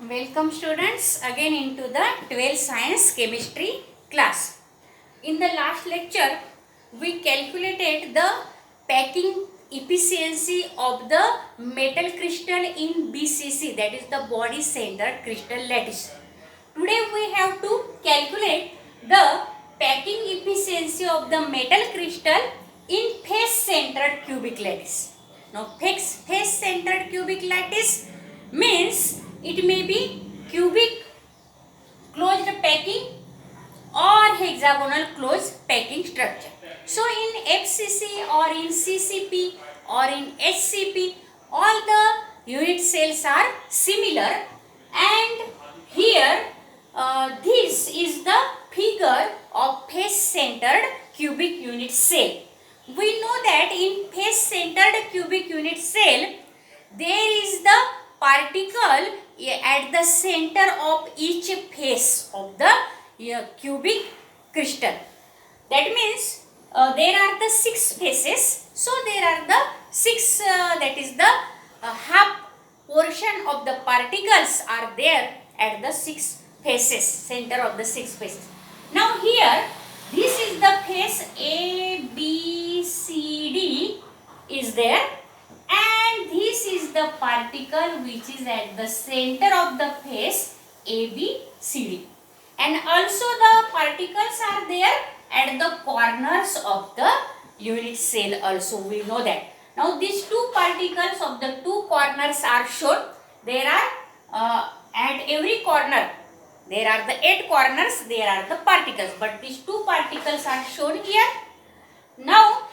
Welcome students again into the 12th science chemistry class. In the last lecture we calculated the packing efficiency of the metal crystal in BCC, that is the body centered crystal lattice. Today we have to calculate the packing efficiency of the metal crystal in face centered cubic lattice. Now face centered cubic lattice means it may be cubic closed packing or hexagonal closed packing structure. So in FCC or in CCP or in HCP, all the unit cells are similar, and here this is the figure of face centered cubic unit cell. We know that in face centered cubic unit cell there is the particle at the center of each face of the cubic crystal. That means there are the 6 faces. So there are the 6 that is the half portion of the particles are there at the 6 faces, center of the 6 faces. Now here this is the face A, B, C, D is there, and this is the particle which is at the center of the face A, B, C, D. And also the particles are there at the corners of the unit cell also, we know that. Now these 2 particles of the 2 corners are shown. There are at every corner, there are the 8 corners, there are the particles, but these 2 particles are shown here. Now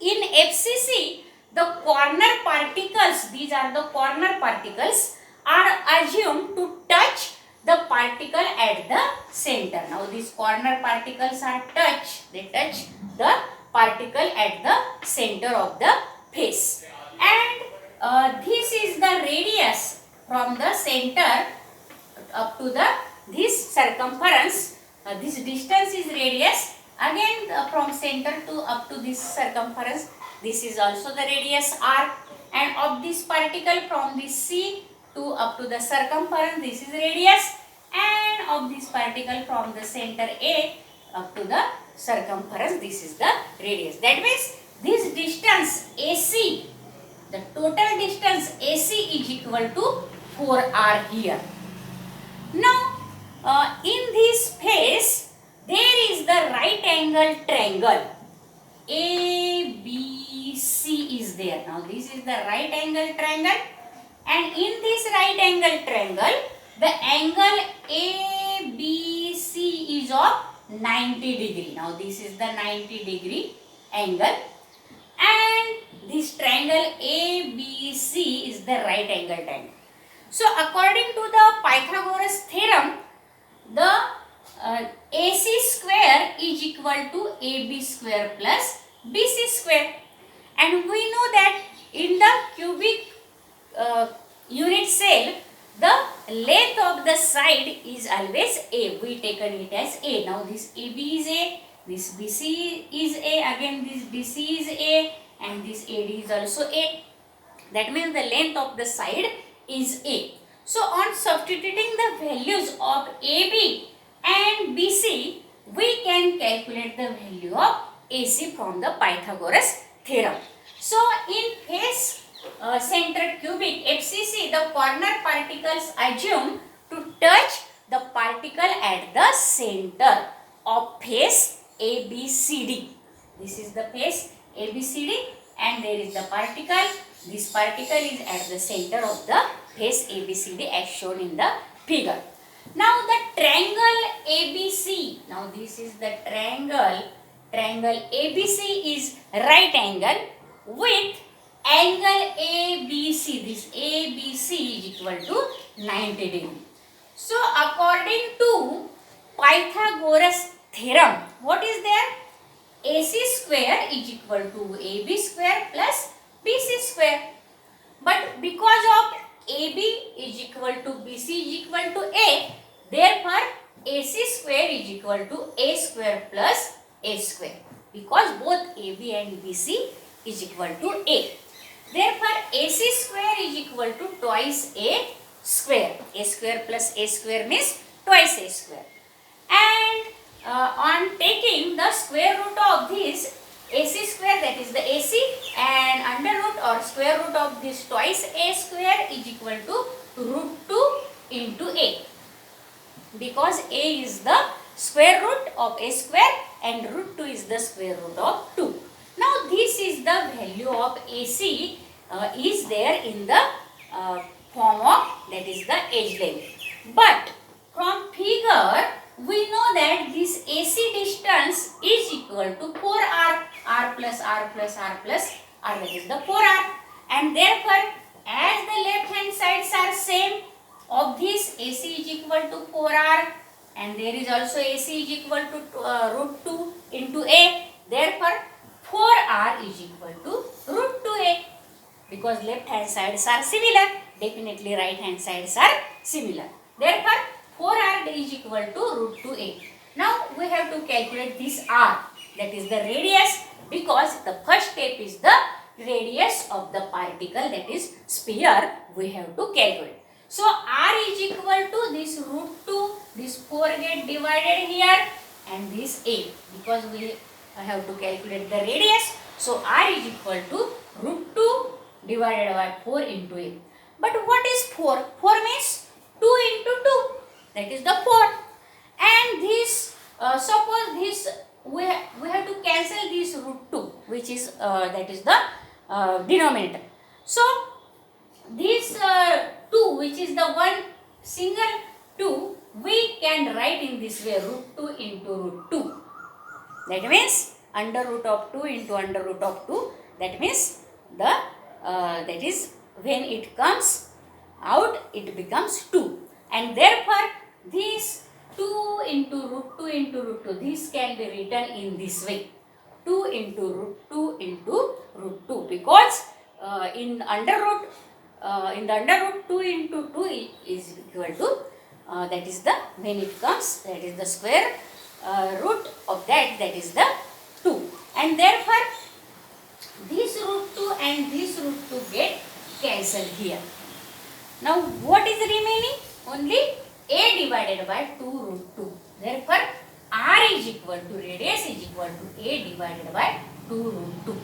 in FCC, the corner particles, these are the corner particles, are assumed to touch the particle at the center. Now these corner particles are they touch the particle at the center of the face, and this is the radius from the center up to the this circumference. This distance is radius. Again from center to up to this circumference, this is also the radius r, and of this particle from this C to up to the circumference, this is radius, and of this particle from the center A up to the circumference, this is the radius. That means this distance AC, the total distance AC is equal to 4r here. Now in this face there is the right angle triangle ABC is there. Now this is the right angle triangle, and in this right angle triangle the angle ABC is of 90 degree. Now this is the 90 degree angle, and this triangle ABC is the right angle triangle. So according to the Pythagoras theorem, the AC square is equal to AB square plus BC square, and we know that in the cubic unit cell the length of the side is always A. We taken it as A. Now this AB is A, this BC is A, again this BC is A, and this AD is also A. That means the length of the side is A. So on substituting the values of AB and BC, we can calculate the value of AC from the Pythagoras theorem. So in face centered cubic FCC, the corner particles assume to touch the particle at the center of face ABCD. This is the face ABCD, and there is the particle. This particle is at the center of the face ABCD as shown in the figure. Now the triangle ABC, now this is the triangle ABC is right angle with angle ABC. This ABC is equal to 90 degree. So according to Pythagoras theorem, what is there? AC square is equal to AB square plus BC square. But because of AB is equal to BC is equal to A, therefore AC square is equal to A square plus A square, because both AB and BC is equal to A. Therefore AC square is equal to twice A square. A square plus a square means twice a square. And on taking the square root of this AC square, that is the AC, and under root or square root of this twice a square is equal to root 2 into a, because a is the square root of a square and root 2 is the square root of 2. Now this is the value of AC is there in the form of, that is the edge length. But from figure we know that this AC distance is equal to 4r, r plus r plus r plus r, that is the 4r, and therefore as the left hand sides are same of this, AC is equal to 4r and there is also AC is equal to root 2 into a, therefore 4r is equal to root 2a, because left hand sides are similar, definitely right hand sides are similar, therefore 4r is equal to root 2a. Now we have to calculate this r, that is the radius, because the first step is the radius of the particle, that is sphere, we have to calculate. So r is equal to this root 2, this 4 get divided here and this a, because we have to calculate the radius. So r is equal to root 2 divided by 4 into a. But what is 4? 4 means 2 into 2, that is the 4. And this, suppose this, we have to cancel this root 2, which is, that is the denominator. So this 2, which is the one single 2, we can write in this way, root 2 into root 2. That means under root of 2 into under root of 2. That means the that is when it comes out, it becomes 2. And therefore this 2 into root 2, this can be written in this way, 2 into root 2 into root 2, because in the under root 2 into 2 is equal to, that is the, when it comes, that is the square root of that, that is the 2. And therefore this root 2 and this root 2 get cancelled here. Now what is remaining? Only a divided by 2 root 2. Therefore r is equal to, radius is equal to a divided by 2 root 2.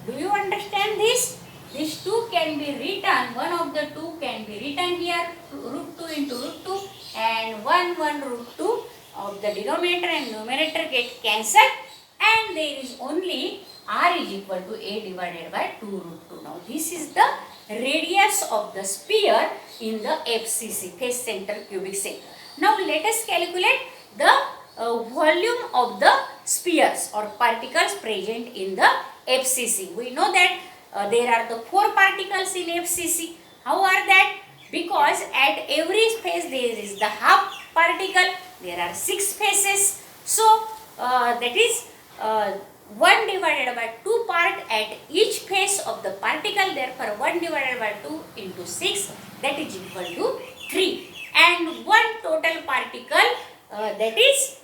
Do you understand this? This 2 can be written, one of the 2 can be written here, root 2 into root 2, and 1 root 2 of the denominator and numerator get cancelled, and there is only r is equal to a divided by 2 root 2. Now this is the radius of the sphere in the FCC, face center cubic center. Now let us calculate the volume of the spheres or particles present in the FCC. We know that there are the 4 particles in FCC. How are that? Because at every face there is the half particle. There are 6 faces. So that is 1 divided by 2 part at each face of the particle. Therefore 1 divided by 2 into 6, that is equal to 3. And 1 total particle, that is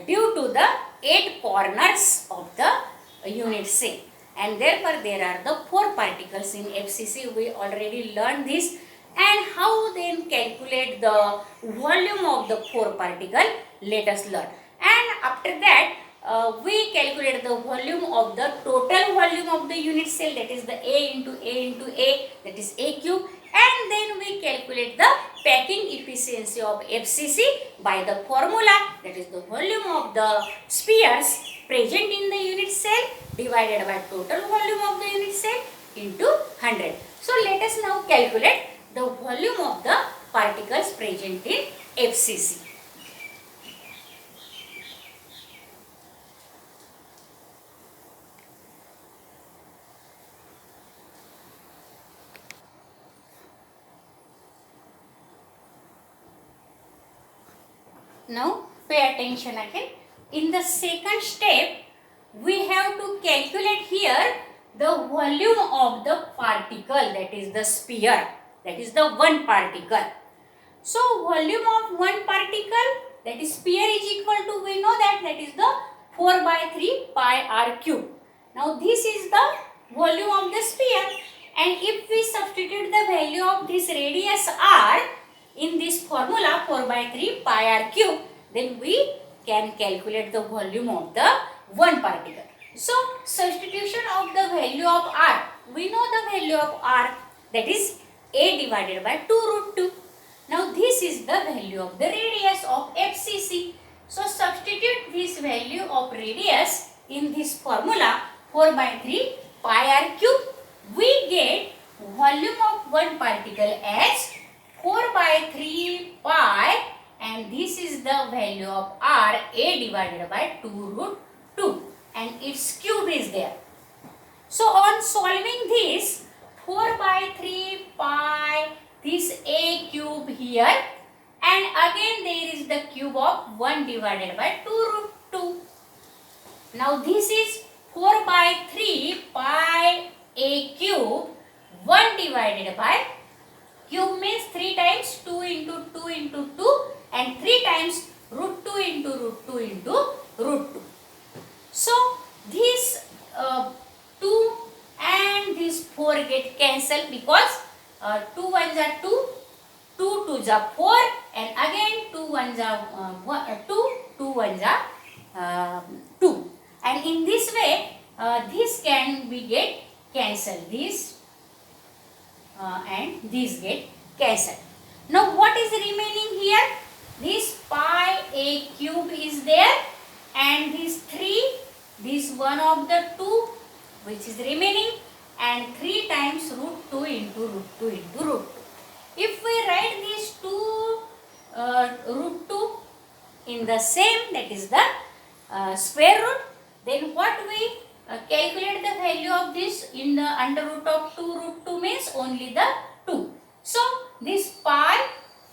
due to the 8 corners of the unit cell. And therefore there are the 4 particles in FCC. We already learned this. And how then calculate the volume of the 4 particle, let us learn. And after that we calculate the volume of the total volume of the unit cell, that is the A into A, that is A cube. And then we calculate the packing efficiency of FCC by the formula, that is the volume of the spheres present in the unit cell divided by total volume of the unit cell into 100. So let us now calculate the volume of the particles present in FCC. Now pay attention again. In the second step, we have to calculate here the volume of the particle, that is the sphere, that is the one particle. So volume of one particle, that is sphere, is equal to, we know that, that is the 4 by 3 pi r cube. Now this is the volume of the sphere, and if we substitute substitute the value of this radius r in this formula 4 by 3 pi r cube, then we can calculate the volume of the one particle. So substitution of the value of r, we know the value of r, that is a divided by 2 root 2. Now this is the value of the radius of FCC. So substitute this value of radius in this formula 4 by 3 pi r cube. We get volume of one particle as 4 by 3 pi, and this is the value of r, a divided by 2 root 2, and its cube is there. So on solving this 4 by 3 pi, this a cube here, and again there is the cube of 1 divided by 2 root 2. Now this is 4 by 3 pi a cube, 1 divided by, cube means 3 times 2 into 2 into 2, and 3 times root 2 into root 2 into root 2. So this 2 and this 4 get cancelled because 2 ones are 2, 2 twos are 4, and again 2 ones are 2, 2 ones are 2. And in this way, this can be get cancelled. This and these get cancelled. Now what is remaining here? This pi a cube is there, and this 3, this one of the 2 which is remaining, and 3 times root 2 into root 2 into root 2. If we write these 2 root 2 in the same, that is the square root, then what we calculate the value of this in the under root of 2 root 2 means only the 2. So this pi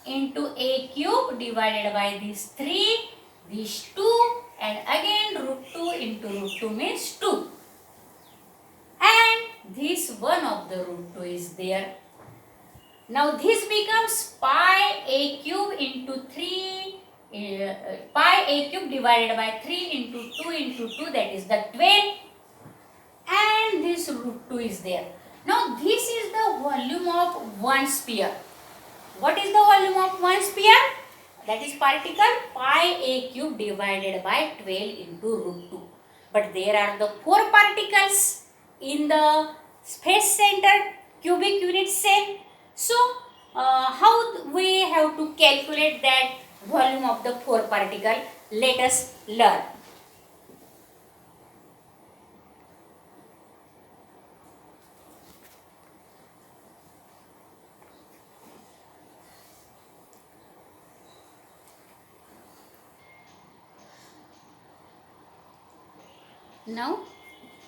into a cube divided by this 3, this 2, and again root 2 into root 2 means 2. And this one of the root 2 is there. Now this becomes pi a cube into 3, pi a cube divided by 3 into 2 into 2, that is the 12. And this root 2 is there. Now this is the volume of one sphere. What is the volume of one sphere? That is particle pi a cube divided by 12 into root 2. But there are the 4 particles in the space center cubic unit cell. So how we have to calculate that volume of the 4 particle? Let us learn. Now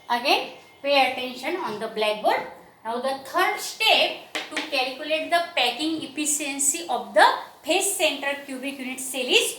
again pay attention on the blackboard. Now the third step to calculate the packing efficiency of the face center cubic unit cell is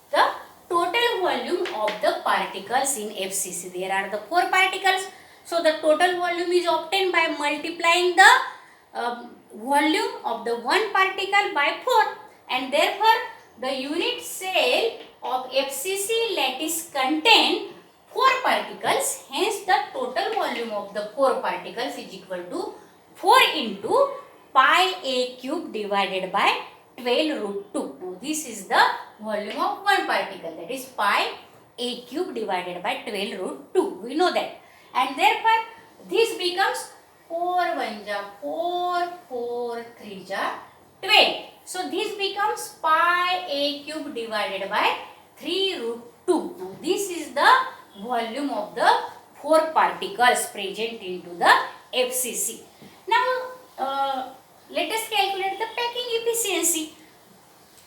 the total volume of the particles in FCC. There are the 4 particles. So the total volume is obtained by multiplying the volume of the one particle by 4, and therefore the unit cell of FCC lattice contain 4 particles, hence the total volume of the 4 particles is equal to 4 into pi a cube divided by 12 root 2. Now this is the volume of one particle, that is pi a cube divided by 12 root 2. We know that. And therefore this becomes 4 1 ja 4, 4 3 ja 12. So this becomes pi a cube divided by 3 root 2. Now this is the volume of the 4 particles present into the FCC. Now let us calculate the packing efficiency.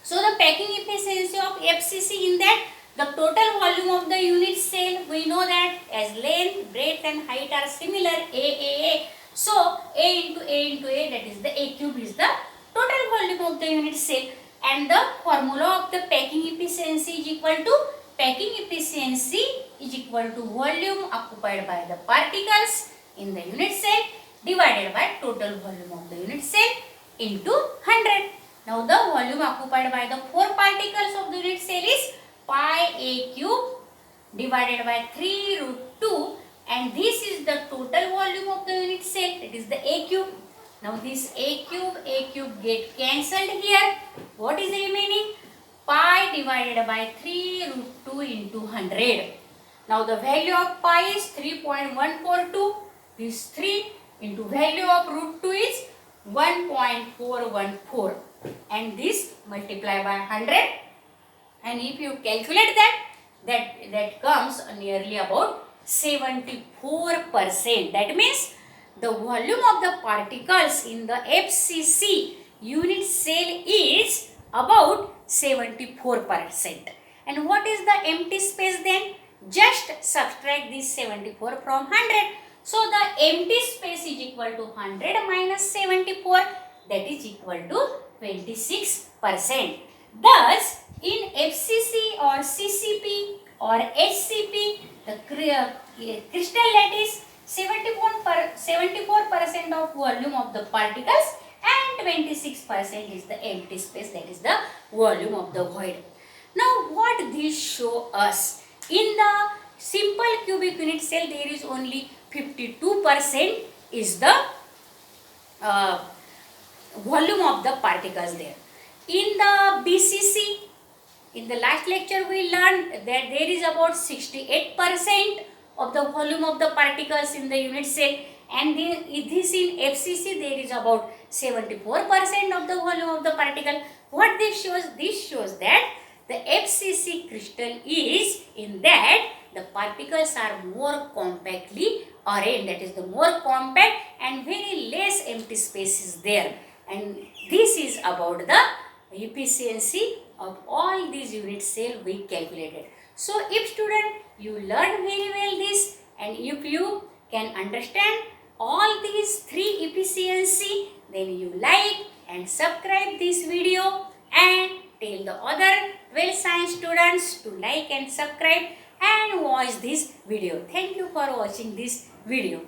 So the packing efficiency of FCC, in that the total volume of the unit cell, we know that as length, breadth and height are similar, A. So A into A, that is the A cube, is the total volume of the unit cell, and the formula of the packing efficiency is equal to, packing efficiency is equal to volume occupied by the particles in the unit cell divided by total volume of the unit cell into 100. Now the volume occupied by the 4 particles of the unit cell is pi a cube divided by 3 root 2, and this is the total volume of the unit cell, that is the A cube. Now this a cube get cancelled here. What is remaining? Pi divided by 3 root 2 into 100. Now the value of pi is 3.142. This 3 into value of root 2 is 1.414. And this multiply by 100. And if you calculate that comes nearly about 74%. That means the volume of the particles in the FCC unit cell is about 74%. And what is the empty space then? Just subtract this 74 from 100. So the empty space is equal to 100 minus 74. That is equal to 26%. Thus, in FCC or CCP or HCP, the crystal lattice 74% of volume of the particles and 26% is the empty space, that is the volume of the void. Now what this show us? In the simple cubic unit cell there is only 52% is the volume of the particles there. In the BCC, in the last lecture we learned that there is about 68% of the volume of the particles in the unit cell, and this in FCC there is about 74% of the volume of the particle. What this shows? This shows that the FCC crystal is in that the particles are more compactly arranged, that is the more compact and very less empty space is there. And this is about the efficiency of all these unit cell we calculated. So if student you learn very well this, and if you can understand all these three efficiency, then you like and subscribe this video and tell the other 12th science students to like and subscribe and watch this video. Thank you for watching this video.